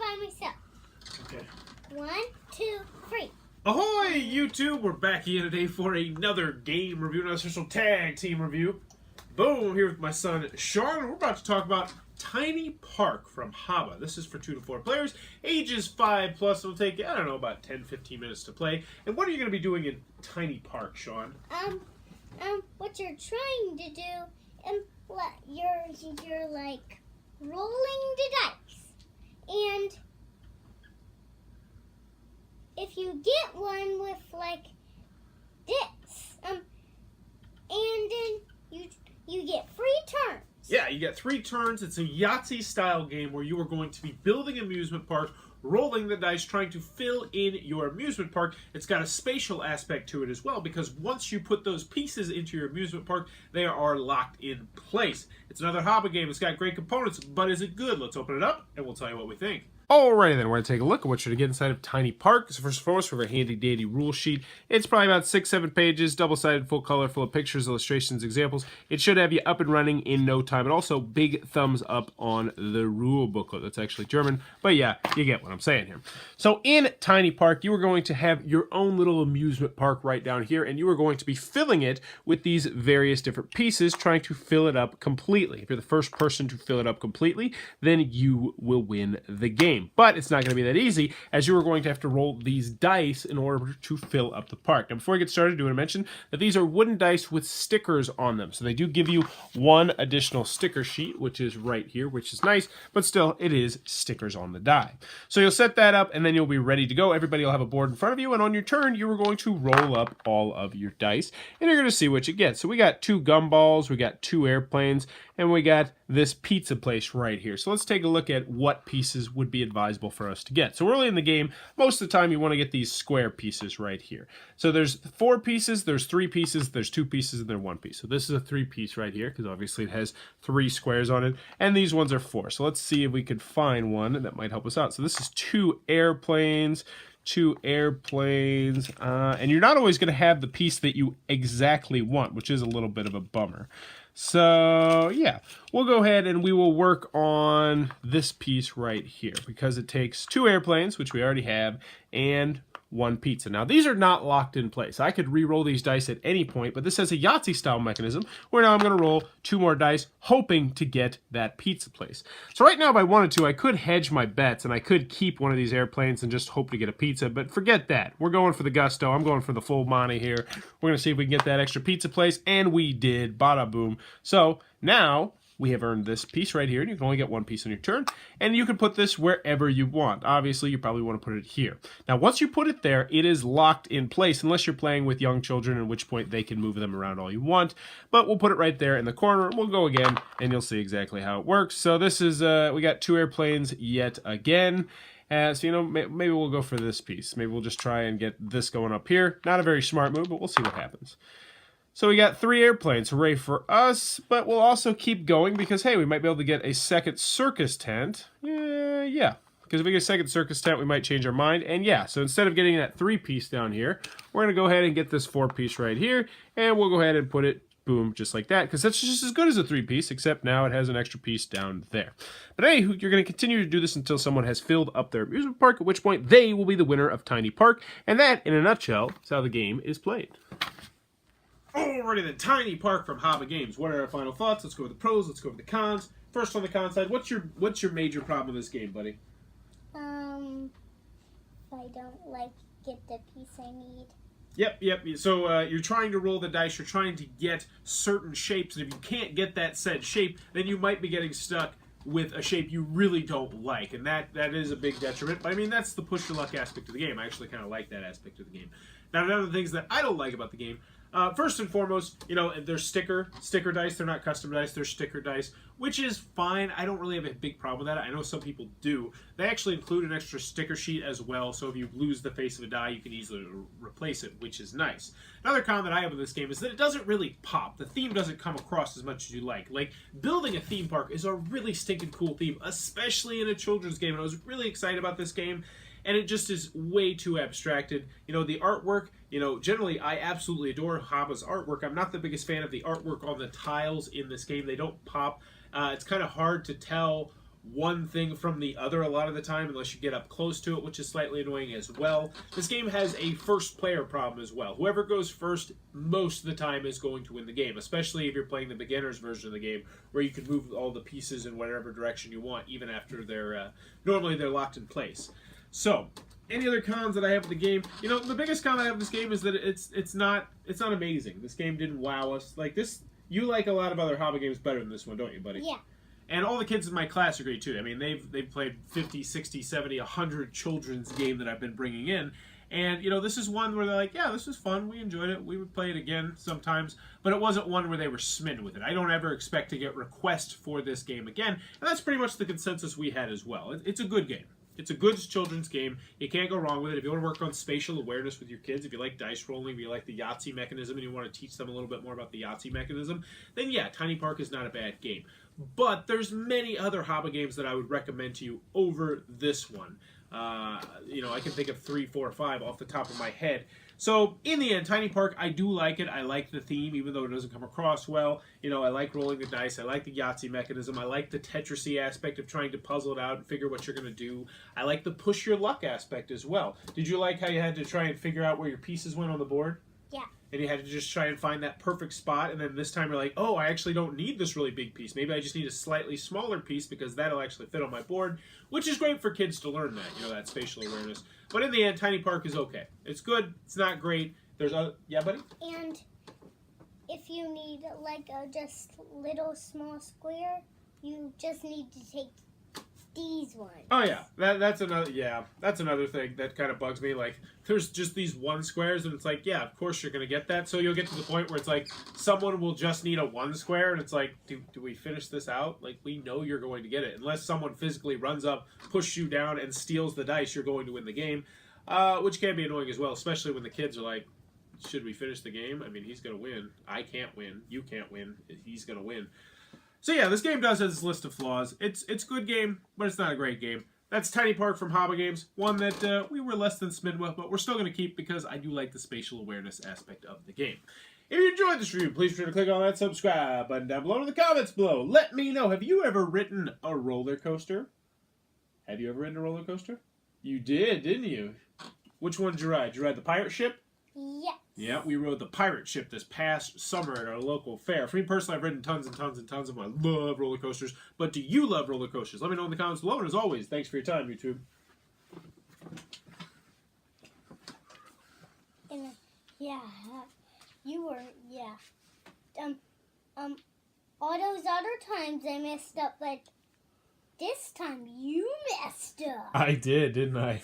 by myself. Okay. 1, 2, 3. Ahoy, YouTube! We're back here today for another game review, another special tag team review. Boom! I'm here with my son, Sean, and we're about to talk about Tiny Park from Haba. This is for 2 to 4 players, ages 5 plus. It'll take, I don't know, about 10-15 minutes to play. And what are you going to be doing in Tiny Park, Sean? What you're trying to do, you're like rolling the dice, and if you get one with like this, and then you get 3 turns. Yeah, you get 3 turns. It's a Yahtzee style game where you are going to be building an amusement park, rolling the dice, trying to fill in your amusement park. It's got a spatial aspect to it as well, because once you put those pieces into your amusement park, they are locked in place. It's another Haba game. It's got great components, but is it good? Let's open it up, and we'll tell you what we think. Alrighty then, we're going to take a look at what you're going to get inside of Tiny Park. So first and foremost, we have a handy-dandy rule sheet. It's probably about 6-7 pages, double-sided, full color, full of pictures, illustrations, examples. It should have you up and running in no time. And also, big thumbs up on the rule booklet. That's actually German, but yeah, you get what I'm saying here. So in Tiny Park, you are going to have your own little amusement park right down here, and you are going to be filling it with these various different pieces, trying to fill it up completely. If you're the first person to fill it up completely, then you will win the game. But it's not going to be that easy, as you are going to have to roll these dice in order to fill up the park. Now, before we get started, I do want to mention that these are wooden dice with stickers on them. So they do give you one additional sticker sheet, which is right here, which is nice, but still, it is stickers on the die. So you'll set that up, and then you'll be ready to go. Everybody will have a board in front of you, and on your turn, you are going to roll up all of your dice, and you're going to see what you get. So we got 2 gumballs, we got 2 airplanes, and we got this pizza place right here. So let's take a look at what pieces would be advisable for us to get. So early in the game, most of the time you want to get these square pieces right here. So there's 4 pieces, there's 3 pieces, there's 2 pieces, and there's 1 piece. So this is a 3 piece right here, because obviously it has 3 squares on it, and these ones are 4. So let's see if we could find one that might help us out. So this is 2 airplanes, 2 airplanes, and you're not always going to have the piece that you exactly want, which is a little bit of a bummer. So yeah, we'll go ahead and we will work on this piece right here, because it takes 2 airplanes, which we already have, and 1 pizza. Now, these are not locked in place. I could re-roll these dice at any point, but this has a Yahtzee-style mechanism where now I'm going to roll 2 more dice, hoping to get that pizza place. So right now, if I wanted to, I could hedge my bets, and I could keep one of these airplanes and just hope to get a pizza, but forget that. We're going for the gusto. I'm going for the full Monty here. We're going to see if we can get that extra pizza place, and we did. Bada boom. So now we have earned this piece right here, and you can only get 1 piece on your turn, and you can put this wherever you want. Obviously, you probably want to put it here. Now, once you put it there, it is locked in place, unless you're playing with young children, at which point they can move them around all you want, but we'll put it right there in the corner. We'll go again, and you'll see exactly how it works. So this is, we got 2 airplanes yet again. So, you know, maybe we'll go for this piece. Maybe we'll just try and get this going up here. Not a very smart move, but we'll see what happens. So we got 3 airplanes, hooray for us, but we'll also keep going because, hey, we might be able to get a second circus tent. Yeah, because if we get a second circus tent, we might change our mind. And yeah, so instead of getting that 3-piece down here, we're going to go ahead and get this 4-piece right here, and we'll go ahead and put it, boom, just like that, because that's just as good as a 3-piece, except now it has an extra piece down there. But hey, you're going to continue to do this until someone has filled up their amusement park, at which point they will be the winner of Tiny Park, and that, in a nutshell, is how the game is played. Alrighty then, Tiny Park from Haba Games. What are our final thoughts? Let's go with the pros, let's go with the cons. First on the con side, what's your major problem with this game, buddy? I don't get the piece I need. Yep. So you're trying to roll the dice, you're trying to get certain shapes, and if you can't get that said shape, then you might be getting stuck with a shape you really don't like, and that is a big detriment. But I mean, that's the push your luck aspect of the game. I actually kind of like that aspect of the game. Now, none of the things that I don't like about the game, first and foremost, you know, they're sticker dice. They're not custom dice. They're sticker dice, which is fine. I don't really have a big problem with that. I know some people do. They actually include an extra sticker sheet as well, so if you lose the face of a die, you can easily replace it, which is nice. Another con that I have with this game is that it doesn't really pop. The theme doesn't come across as much as you like. Like, building a theme park is a really stinking cool theme, especially in a children's game, and I was really excited about this game. And it just is way too abstracted. You know, the artwork, you know, generally I absolutely adore Haba's artwork. I'm not the biggest fan of the artwork on the tiles in this game. They don't pop. It's kind of hard to tell one thing from the other a lot of the time unless you get up close to it, which is slightly annoying as well. This game has a first player problem as well. Whoever goes first most of the time is going to win the game, especially if you're playing the beginner's version of the game where you can move all the pieces in whatever direction you want, even after they're normally they're locked in place. So, any other cons that I have of the game? You know, the biggest con I have of this game is that it's not amazing. This game didn't wow us. Like this, you like a lot of other hobby games better than this one, don't you, buddy? Yeah. And all the kids in my class agree too. I mean, they've played 50, 60, 70, 100 children's game that I've been bringing in. And, you know, this is one where they're like, yeah, this is fun. We enjoyed it. We would play it again sometimes. But it wasn't one where they were smitten with it. I don't ever expect to get requests for this game again. And that's pretty much the consensus we had as well. It's a good game. It's a good children's game. You can't go wrong with it. If you want to work on spatial awareness with your kids, if you like dice rolling, if you like the Yahtzee mechanism and you want to teach them a little bit more about the Yahtzee mechanism, then yeah, Tiny Park is not a bad game. But there's many other hobby games that I would recommend to you over this one. You know, I can think of 3, 4, 5 off the top of my head. So, in the end, Tiny Park, I do like it. I like the theme, even though it doesn't come across well. You know, I like rolling the dice. I like the Yahtzee mechanism. I like the Tetris-y aspect of trying to puzzle it out and figure what you're going to do. I like the push your luck aspect as well. Did you like how you had to try and figure out where your pieces went on the board? Yeah. And you had to just try and find that perfect spot, and then this time you're like, oh, I actually don't need this really big piece. Maybe I just need a slightly smaller piece because that'll actually fit on my board, which is great for kids to learn that, you know, that spatial awareness. But in the end, Tiny Park is okay. It's good. It's not great. There's other... Yeah, buddy? And if you need like a just little small square, you just need to take these ones. Oh yeah, that's another thing that kind of bugs me. Like, there's just these one squares, and it's like, yeah, of course you're gonna get that. So you'll get to the point where it's like someone will just need a one square, and it's like, do we finish this out? Like, we know you're going to get it unless someone physically runs up, pushes you down, and steals the dice. You're going to win the game, which can be annoying as well, especially when the kids are like, should we finish the game? I mean, he's gonna win. I can't win. You can't win. He's gonna win. So yeah, this game does have its list of flaws. It's a good game, but it's not a great game. That's Tiny Park from Hobby Games, one that we were less than smitten with, but we're still going to keep because I do like the spatial awareness aspect of the game. If you enjoyed this review, please be sure to click on that subscribe button down below in the comments below. Let me know, have you ever ridden a roller coaster? Have you ever ridden a roller coaster? You did, didn't you? Which one did you ride? Did you ride the pirate ship? Yes. Yeah, we rode the pirate ship this past summer at our local fair. For me personally, I've ridden tons and tons and tons of them. I love roller coasters. But do you love roller coasters? Let me know in the comments below. And as always, thanks for your time, YouTube. And, yeah, you were, yeah. All those other times I messed up, but this time you messed up. I did, didn't I?